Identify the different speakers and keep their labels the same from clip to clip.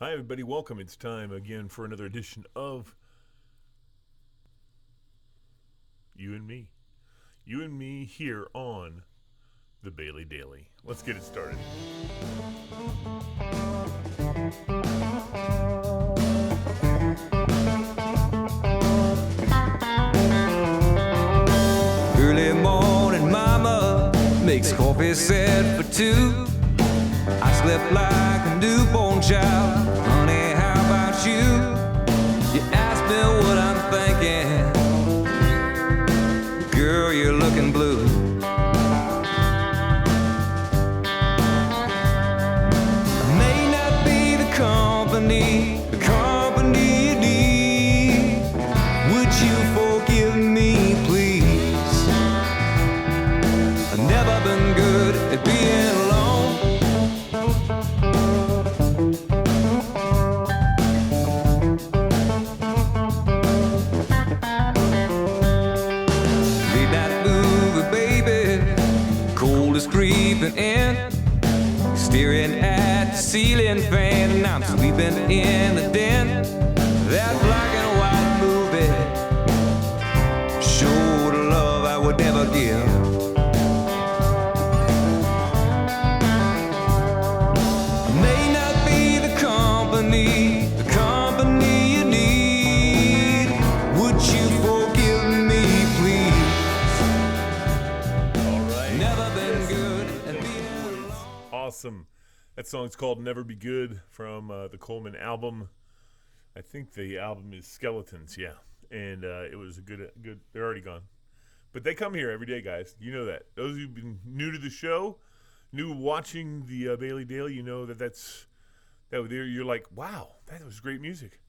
Speaker 1: Hi, everybody. Welcome. It's time again for another edition of You and Me. You and Me here on the Bailey Daily. Let's get it started.
Speaker 2: Early morning mama makes coffee set for two. I slept like a newborn child. Honey, how about you? You ask me what I'm thinking. Girl, you're looking blue. I may not be the company you need. Would you forgive me, please? I've never been good at being alone. Creeping in, staring at the ceiling fan, and I'm sleeping in the den. That black and white movie showed a love I would never give. I may not be the company you need. Would you forgive me, please? Never been good.
Speaker 1: Awesome. That song's called Never Be Good from the Coleman album. I think the album is Skeletons, yeah. And it was a good, they're already gone. But they come here every day, guys. You know that. Those who've been new to the show, new watching the Bailey Daily, you know you're like, wow, that was great music.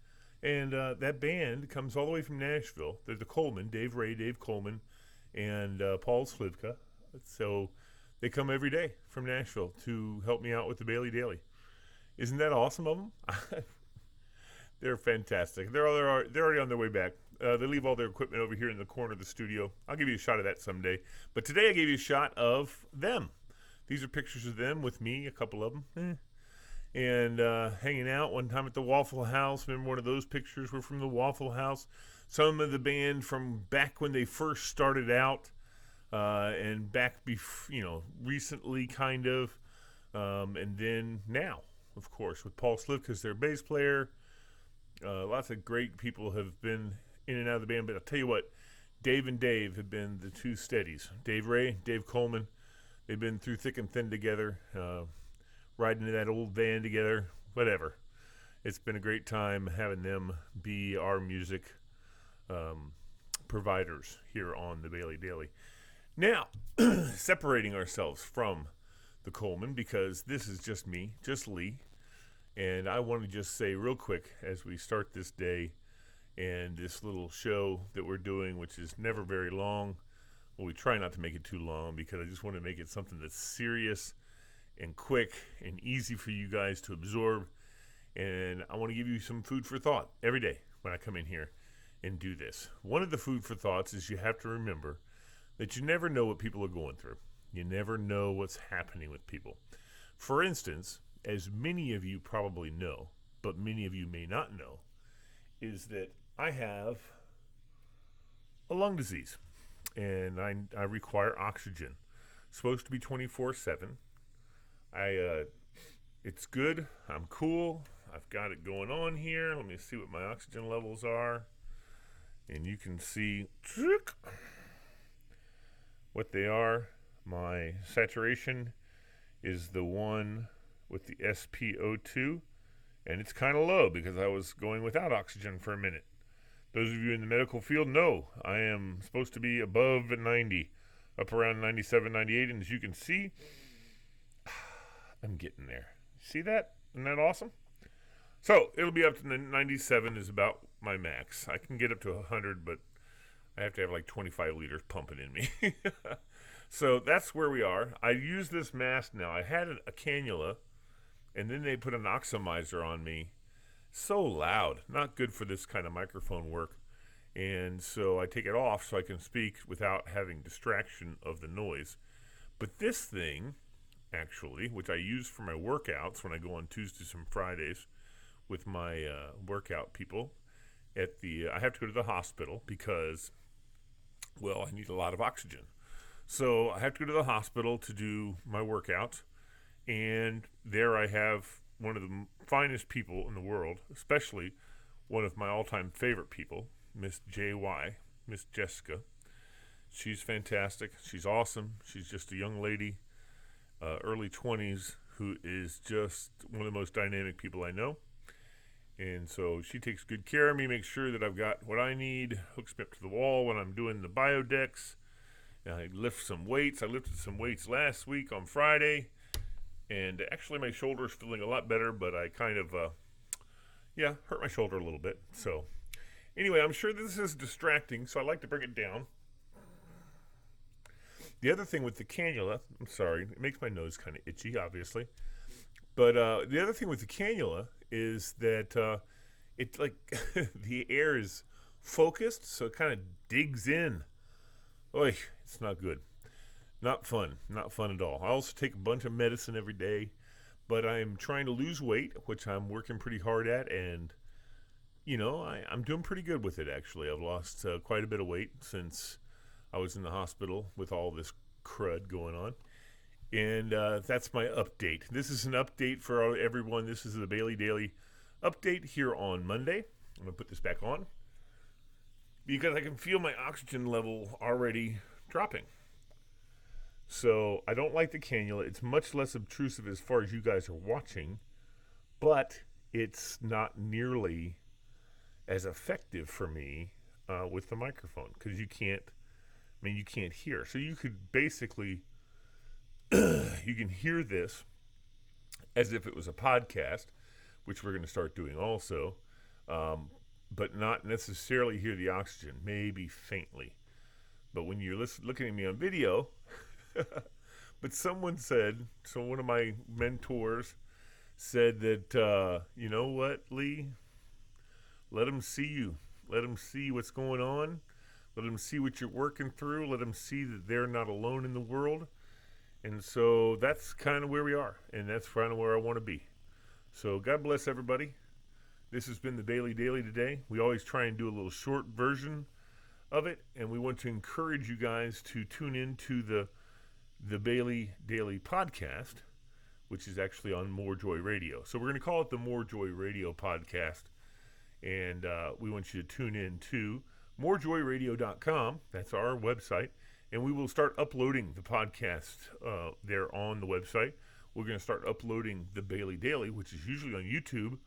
Speaker 1: And that band comes all the way from Nashville. They're the Coleman, Dave Coleman, and Paul Slivka. So they come every day from Nashville to help me out with the Bailey Daily. Isn't that awesome of them? They're fantastic. They're already on their way back. They leave all their equipment over here in the corner of the studio. I'll give you a shot of that someday. But today I gave you a shot of them. These are pictures of them with me, a couple of them. And hanging out one time at the Waffle House. Remember one of those pictures were from the Waffle House. Some of the band from back when they first started out. And back, recently kind of, and then now, of course, with Paul Slivka as their bass player. Lots of great people have been in and out of the band, but I'll tell you what, Dave and Dave have been the two steadies. Dave Coleman, they've been through thick and thin together, riding in that old van together, whatever. It's been a great time having them be our music providers here on the Bailey Daily. Now, separating ourselves from the Coleman, because this is just me, just Lee, and I want to just say real quick as we start this day and this little show that we're doing, which is never very long. Well, we try not to make it too long because I just want to make it something that's serious and quick and easy for you guys to absorb, and I want to give you some food for thought every day when I come in here and do this. One of the food for thoughts is you have to remember that you never know what people are going through. You never know what's happening with people. For instance, as many of you probably know, but many of you may not know, is that I have a lung disease, and I require oxygen. It's supposed to be 24/7. It's good. I'm cool. I've got it going on here. Let me see what my oxygen levels are. And you can see what they are. My saturation is the one with the SpO2, and it's kind of low because I was going without oxygen for a minute. Those of you in the medical field know I am supposed to be above 90, up around 97, 98, and as you can see, I'm getting there. See that? Isn't that awesome? So it'll be up to 97 is about my max. I can get up to 100, but I have to have like 25 liters pumping in me. So that's where we are. I use this mask now. I had a cannula, and then they put an oxidizer on me. So loud. Not good for this kind of microphone work. And so I take it off so I can speak without having distraction of the noise. But this thing, actually, which I use for my workouts when I go on Tuesdays and Fridays, with my workout people at the. I have to go to the hospital because, well, I need a lot of oxygen. So I have to go to the hospital to do my workout, and there I have one of the finest people in the world, especially one of my all-time favorite people, Miss JY, Miss Jessica. She's fantastic. She's awesome. She's just a young lady, early 20s, who is just one of the most dynamic people I know. And so she takes good care of me, makes sure that I've got what I need, hooks me up to the wall when I'm doing the biodex. And I lift some weights. I lifted some weights last week on Friday. And actually my shoulder's feeling a lot better, but I kind of, hurt my shoulder a little bit. So anyway, I'm sure this is distracting, so I like to bring it down. The other thing with the cannula, I'm sorry, it makes my nose kind of itchy, obviously. But the other thing with the cannula is that it like the air is focused, so it kind of digs in. Oy, it's not good. Not fun at all. I also take a bunch of medicine every day, but I'm trying to lose weight, which I'm working pretty hard at, and I'm doing pretty good with it, actually. I've lost quite a bit of weight since I was in the hospital with all this crud going on. And that's my update. This is an update for everyone. This is the Bailey Daily update here on Monday. I'm going to put this back on because I can feel my oxygen level already dropping. So I don't like the cannula. It's much less obtrusive as far as you guys are watching, but it's not nearly as effective for me with the microphone because you can't hear. So you could basically, you can hear this as if it was a podcast, which we're going to start doing also, but not necessarily hear the oxygen, maybe faintly. But when you're looking at me on video, but someone said, so one of my mentors said that, you know what, Lee? Let them see you. Let them see what's going on. Let them see what you're working through. Let them see that they're not alone in the world. And so that's kind of where we are, and that's kind of where I want to be. So God bless everybody. This has been the Bailey Daily today. We always try and do a little short version of it, and we want to encourage you guys to tune into the Bailey Daily podcast, which is actually on MoreJoy Radio. So we're going to call it the MoreJoy Radio podcast, and we want you to tune in to MoreJoyRadio.com. That's our website, and we will start uploading the podcast there on the website. We're going to start uploading the Bailey Daily, which is usually on YouTube.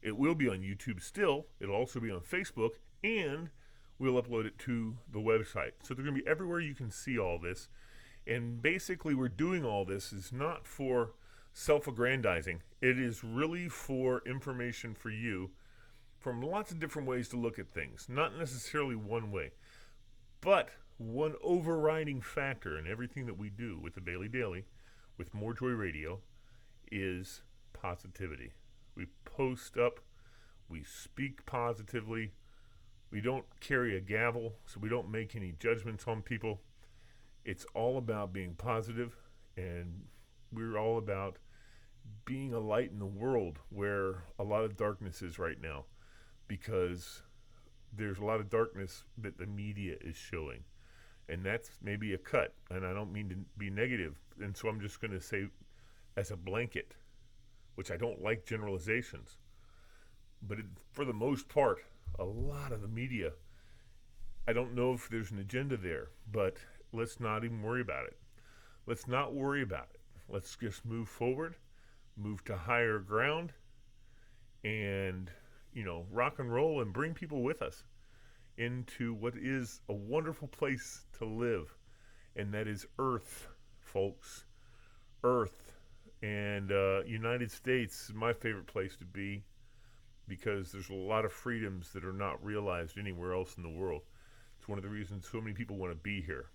Speaker 1: It will be on YouTube still. It'll also be on Facebook, and we'll upload it to the website. So they're going to be everywhere you can see all this. And basically, we're doing all this is not for self-aggrandizing. It is really for information for you from lots of different ways to look at things. Not necessarily one way, but one overriding factor in everything that we do with the Bailey Daily, with MoreJoy Radio, is positivity. We post up, we speak positively, we don't carry a gavel, so we don't make any judgments on people. It's all about being positive, and we're all about being a light in the world where a lot of darkness is right now, because there's a lot of darkness that the media is showing, and that's maybe a cut, and I don't mean to be negative, and so I'm just going to say as a blanket, which I don't like generalizations, but for the most part, a lot of the media, I don't know if there's an agenda there, but let's not even worry about it. Let's not worry about it. Let's just move forward, move to higher ground, and, rock and roll and bring people with us into what is a wonderful place to live, and that is Earth, folks. Earth. And United States is my favorite place to be because there's a lot of freedoms that are not realized anywhere else in the world. It's one of the reasons so many people want to be here.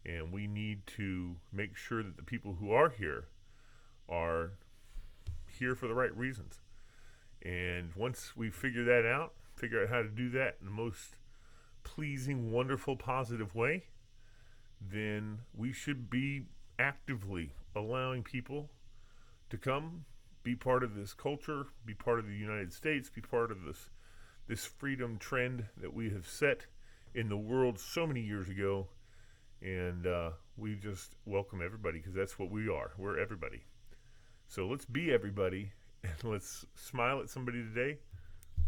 Speaker 1: And we need to make sure that the people who are here for the right reasons. And once we figure out how to do that in the most pleasing, wonderful, positive way, then we should be actively allowing people to come be part of this culture, be part of the United States, be part of this freedom trend that we have set in the world so many years ago. And we just welcome everybody because that's what we are. We're everybody. So let's be everybody, and let's smile at somebody today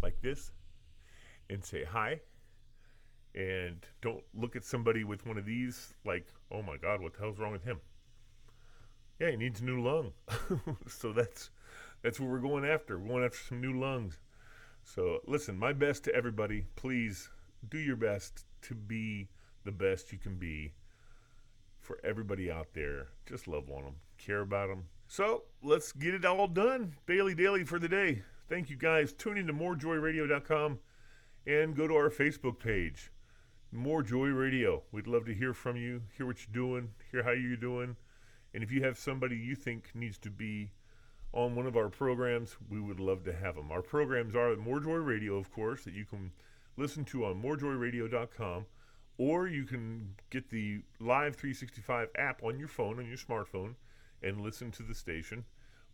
Speaker 1: like this and say hi. And don't look at somebody with one of these like, oh my God, what the hell's wrong with him? Yeah, he needs a new lung. So that's what we're going after. We're going after some new lungs. So listen, my best to everybody. Please do your best to be the best you can be for everybody out there. Just love on them. Care about them. So let's get it all done. Bailey Daily for the day. Thank you guys. Tune in to MoreJoyRadio.com and go to our Facebook page. MoreJoy Radio. We'd love to hear from you, hear what you're doing, hear how you're doing. And if you have somebody you think needs to be on one of our programs, we would love to have them. Our programs are at MoreJoy Radio, of course, that you can listen to on MoreJoyRadio.com, or you can get the Live 365 app on your phone, on your smartphone, and listen to the station.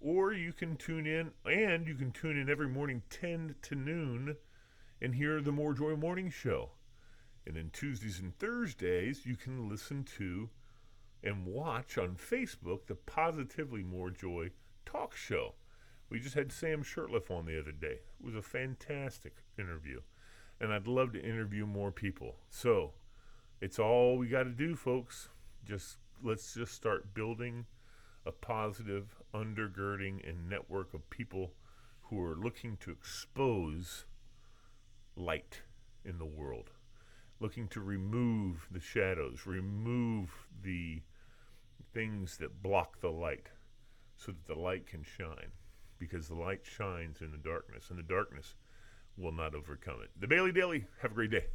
Speaker 1: Or you can tune in, and you can tune in every morning 10 to noon and hear the MoreJoy Morning Show. And then Tuesdays and Thursdays, you can listen to and watch on Facebook the Positively MoreJoy Talk Show. We just had Sam Shurtleff on the other day. It was a fantastic interview. And I'd love to interview more people. So it's all we got to do, folks. Let's just start building a positive undergirding and network of people who are looking to expose light in the world. Looking to remove the shadows, remove the things that block the light so that the light can shine, because the light shines in the darkness, and the darkness will not overcome it. The Bailey Daily, have a great day.